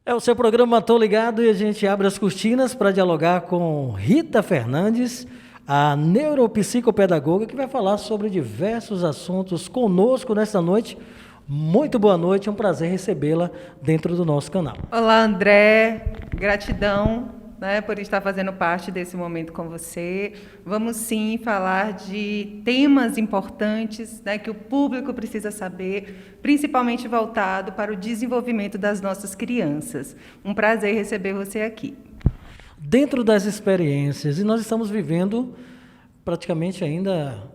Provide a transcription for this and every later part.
É o seu programa Tô Ligado e a gente abre as cortinas para dialogar com Rita Fernandes, a neuropsicopedagoga, que vai falar sobre diversos assuntos conosco nesta noite. Muito boa noite, é um prazer recebê-la dentro do nosso canal. Olá, André. Gratidão, né, por estar fazendo parte desse momento com você. Vamos sim falar de temas importantes, né, que o público precisa saber, principalmente voltado para o desenvolvimento das nossas crianças. Um prazer receber você aqui. Dentro das experiências, e nós estamos vivendo praticamente ainda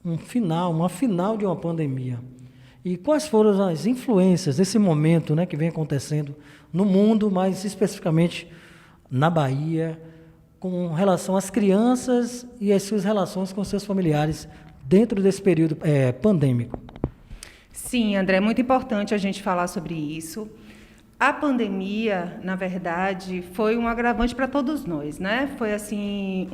uma final de uma pandemia. E quais foram as influências desse momento, né, que vem acontecendo no mundo, mas especificamente na Bahia, com relação às crianças e às suas relações com seus familiares dentro desse período pandêmico? Sim, André, é muito importante a gente falar sobre isso. A pandemia, na verdade, foi um agravante para todos nós, né? Foi assim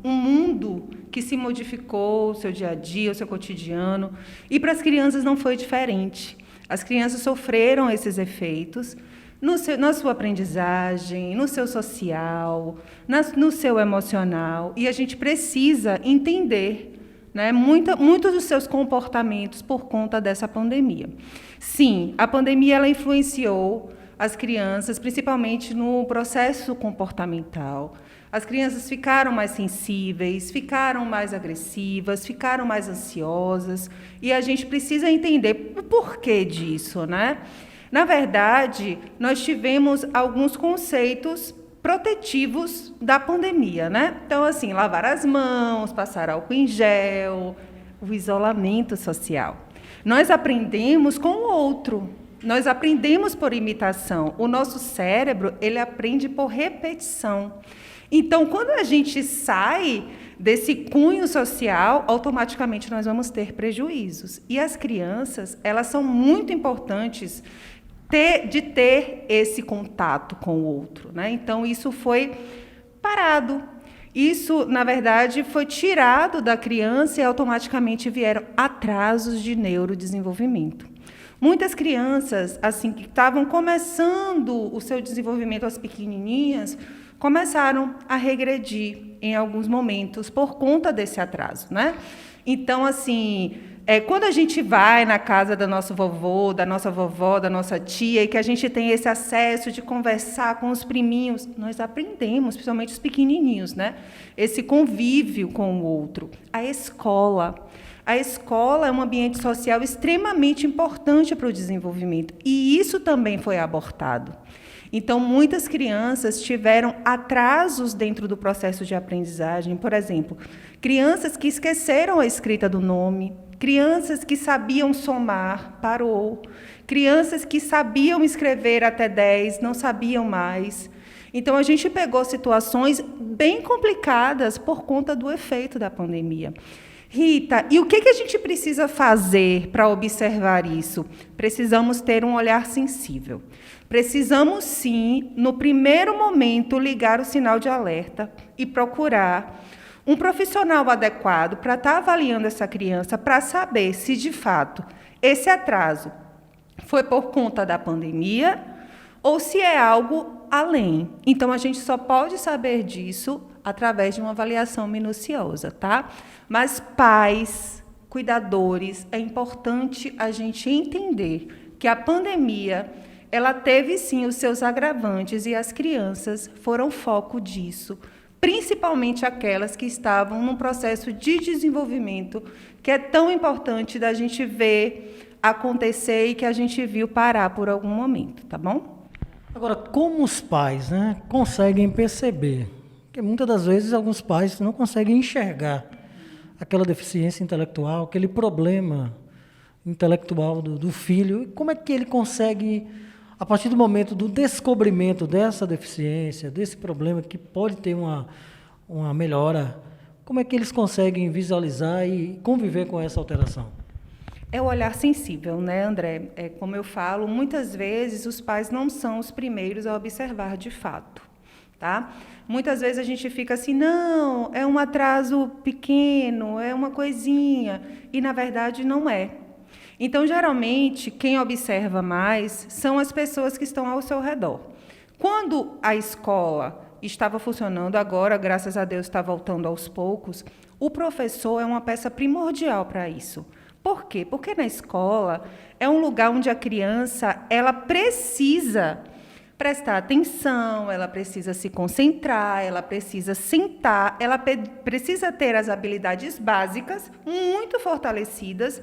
um mundo que se modificou, o seu dia a dia, o seu cotidiano, e para as crianças não foi diferente. As crianças sofreram esses efeitos na sua aprendizagem, no seu social, no seu emocional, e a gente precisa entender, né, muitos dos seus comportamentos por conta dessa pandemia. Sim, a pandemia ela influenciou as crianças, principalmente no processo comportamental. As crianças ficaram mais sensíveis, ficaram mais agressivas, ficaram mais ansiosas, e a gente precisa entender o porquê disso, né? Na verdade, nós tivemos alguns conceitos protetivos da pandemia, né? Então, assim, lavar as mãos, passar álcool em gel, o isolamento social. Nós aprendemos com o outro. Nós aprendemos por imitação. O nosso cérebro, ele aprende por repetição. Então, quando a gente sai desse cunho social, automaticamente nós vamos ter prejuízos. E as crianças, elas são muito importantes de ter esse contato com o outro, né? Então, isso foi parado. Isso, na verdade, foi tirado da criança e automaticamente vieram atrasos de neurodesenvolvimento. Muitas crianças, assim, que estavam começando o seu desenvolvimento, as pequenininhas, começaram a regredir em alguns momentos por conta desse atraso, né? Então, assim, quando a gente vai na casa da nossa vovô, da nossa vovó, da nossa tia, e que a gente tem esse acesso de conversar com os priminhos, nós aprendemos, principalmente os pequenininhos, né? Esse convívio com o outro. A escola. A escola é um ambiente social extremamente importante para o desenvolvimento, e isso também foi abortado. Então, muitas crianças tiveram atrasos dentro do processo de aprendizagem. Por exemplo, crianças que esqueceram a escrita do nome, crianças que sabiam somar, parou, crianças que sabiam escrever até 10, não sabiam mais. Então, a gente pegou situações bem complicadas por conta do efeito da pandemia. Rita, e o que a gente precisa fazer para observar isso? Precisamos ter um olhar sensível. Precisamos, sim, no primeiro momento, ligar o sinal de alerta e procurar um profissional adequado para estar avaliando essa criança, para saber se, de fato, esse atraso foi por conta da pandemia ou se é algo além. Então, a gente só pode saber disso através de uma avaliação minuciosa, tá? Mas pais, cuidadores, é importante a gente entender que a pandemia, ela teve sim os seus agravantes e as crianças foram foco disso, principalmente aquelas que estavam num processo de desenvolvimento que é tão importante da gente ver acontecer e que a gente viu parar por algum momento, tá bom? Agora, como os pais, né, conseguem perceber? Porque muitas das vezes alguns pais não conseguem enxergar aquela deficiência intelectual, aquele problema intelectual do filho. E como é que ele consegue, a partir do momento do descobrimento dessa deficiência, desse problema que pode ter uma melhora, como é que eles conseguem visualizar e conviver com essa alteração? É o olhar sensível, né, André? Como eu falo, muitas vezes os pais não são os primeiros a observar de fato, tá? Muitas vezes a gente fica assim, não, é um atraso pequeno, é uma coisinha, e na verdade não é. Então, geralmente, quem observa mais são as pessoas que estão ao seu redor. Quando a escola estava funcionando, agora, graças a Deus, está voltando aos poucos, o professor é uma peça primordial para isso. Por quê? Porque na escola é um lugar onde a criança ela precisa prestar atenção, ela precisa se concentrar, ela precisa sentar, ela precisa ter as habilidades básicas muito fortalecidas.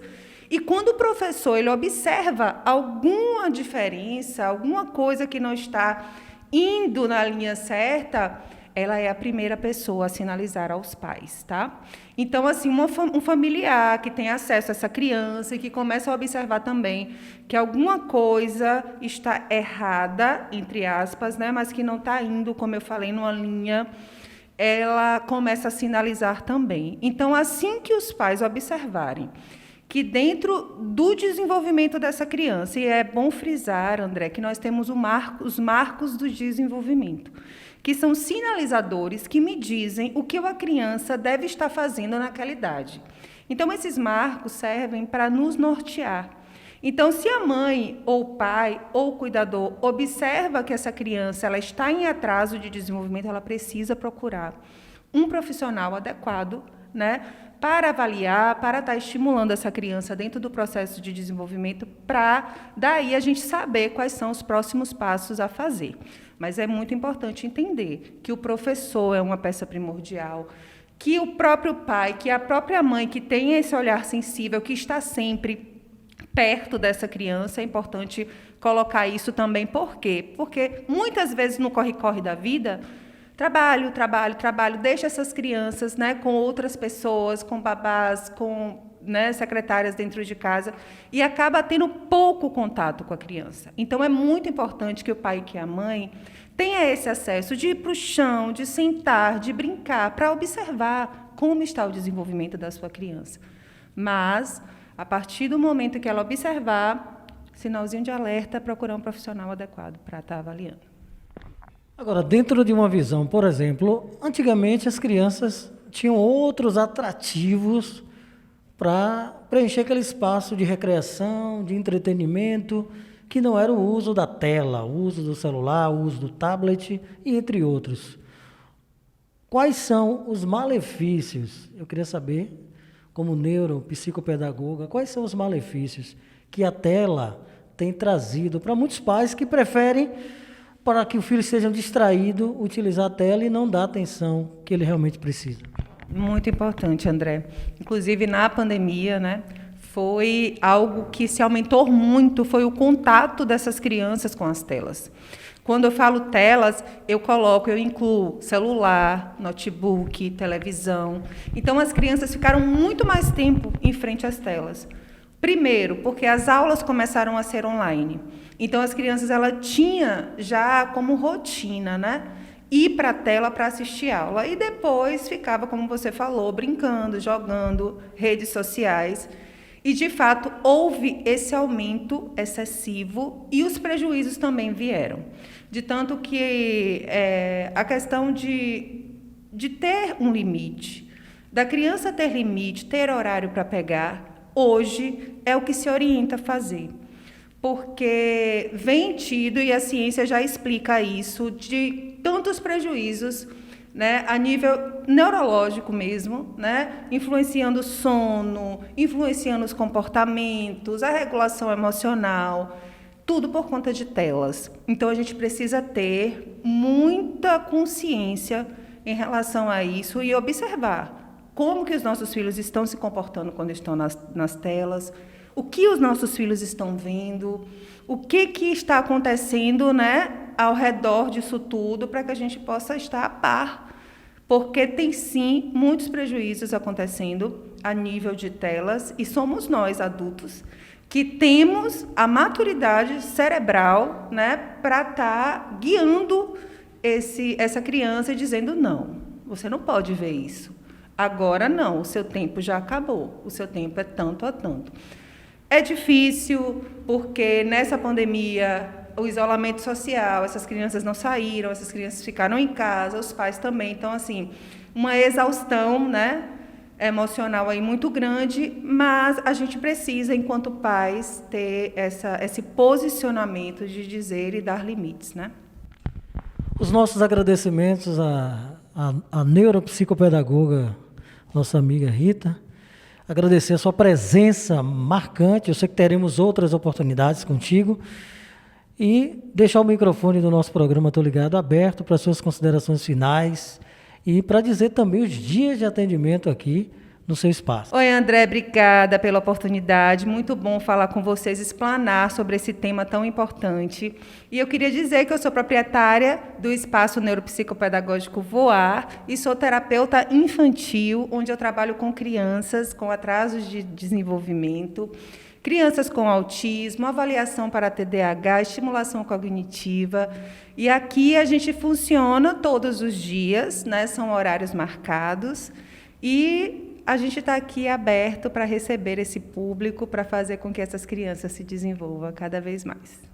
E quando o professor ele observa alguma diferença, alguma coisa que não está indo na linha certa, ela é a primeira pessoa a sinalizar aos pais, tá? Então, assim, um familiar que tem acesso a essa criança e que começa a observar também que alguma coisa está errada, entre aspas, né, mas que não está indo, como eu falei, numa linha, ela começa a sinalizar também. Então, assim que os pais observarem que dentro do desenvolvimento dessa criança, e é bom frisar, André, que nós temos os marcos do desenvolvimento, que são sinalizadores que me dizem o que a criança deve estar fazendo naquela idade. Então, esses marcos servem para nos nortear. Então, se a mãe, ou o pai, ou o cuidador observa que essa criança ela está em atraso de desenvolvimento, ela precisa procurar um profissional adequado, né, para avaliar, para estar estimulando essa criança dentro do processo de desenvolvimento, para daí a gente saber quais são os próximos passos a fazer. Mas é muito importante entender que o professor é uma peça primordial, que o próprio pai, que a própria mãe, que tem esse olhar sensível, que está sempre perto dessa criança, é importante colocar isso também. Por quê? Porque muitas vezes no corre-corre da vida, trabalho, deixa essas crianças, né, com outras pessoas, com babás, com, né, secretárias dentro de casa, e acaba tendo pouco contato com a criança. Então, é muito importante que o pai e que a mãe tenha esse acesso de ir para o chão, de sentar, de brincar, para observar como está o desenvolvimento da sua criança. Mas, a partir do momento que ela observar, sinalzinho de alerta, procurar um profissional adequado para estar avaliando. Agora, dentro de uma visão, por exemplo, antigamente as crianças tinham outros atrativos para preencher aquele espaço de recreação, de entretenimento, que não era o uso da tela, o uso do celular, o uso do tablet, e entre outros. Quais são os malefícios? Eu queria saber, como neuropsicopedagoga, quais são os malefícios que a tela tem trazido para muitos pais que preferem, para que o filho seja distraído, utilizar a tela e não dar a atenção que ele realmente precisa. Muito importante, André. Inclusive, na pandemia, né, foi algo que se aumentou muito, foi o contato dessas crianças com as telas. Quando eu falo telas, eu incluo celular, notebook, televisão. Então, as crianças ficaram muito mais tempo em frente às telas. Primeiro, porque as aulas começaram a ser online. Então, as crianças tinham já como rotina, né, ir para a tela para assistir aula. E depois ficava, como você falou, brincando, jogando, redes sociais. E, de fato, houve esse aumento excessivo e os prejuízos também vieram. De tanto que a questão de ter um limite, da criança ter limite, ter horário para pegar, hoje é o que se orienta a fazer. Porque vem tido, e a ciência já explica isso, de tantos prejuízos, né, a nível neurológico mesmo, né, influenciando o sono, influenciando os comportamentos, a regulação emocional, tudo por conta de telas. Então, a gente precisa ter muita consciência em relação a isso e observar como que os nossos filhos estão se comportando quando estão nas telas, o que os nossos filhos estão vendo, o que está acontecendo, né, ao redor disso tudo, para que a gente possa estar a par. Porque tem, sim, muitos prejuízos acontecendo a nível de telas, e somos nós, adultos, que temos a maturidade cerebral, né, para estar guiando essa criança e dizendo, não, você não pode ver isso. Agora não, o seu tempo já acabou, o seu tempo é tanto a tanto. É difícil, porque nessa pandemia, o isolamento social, essas crianças não saíram, essas crianças ficaram em casa, os pais também. Então, assim, uma exaustão, né, emocional aí muito grande, mas a gente precisa, enquanto pais, ter esse posicionamento de dizer e dar limites, né? Os nossos agradecimentos à neuropsicopedagoga, nossa amiga Rita. Agradecer a sua presença marcante. Eu sei que teremos outras oportunidades contigo. E deixar o microfone do nosso programa Tô Ligado aberto para suas considerações finais e para dizer também os dias de atendimento aqui no seu espaço. Oi, André, obrigada pela oportunidade. Muito bom falar com vocês, explanar sobre esse tema tão importante. E eu queria dizer que eu sou proprietária do Espaço Neuropsicopedagógico Voar e sou terapeuta infantil, onde eu trabalho com crianças com atrasos de desenvolvimento, crianças com autismo, avaliação para TDAH, estimulação cognitiva. E aqui a gente funciona todos os dias, né? São horários marcados. E a gente está aqui aberto para receber esse público, para fazer com que essas crianças se desenvolvam cada vez mais.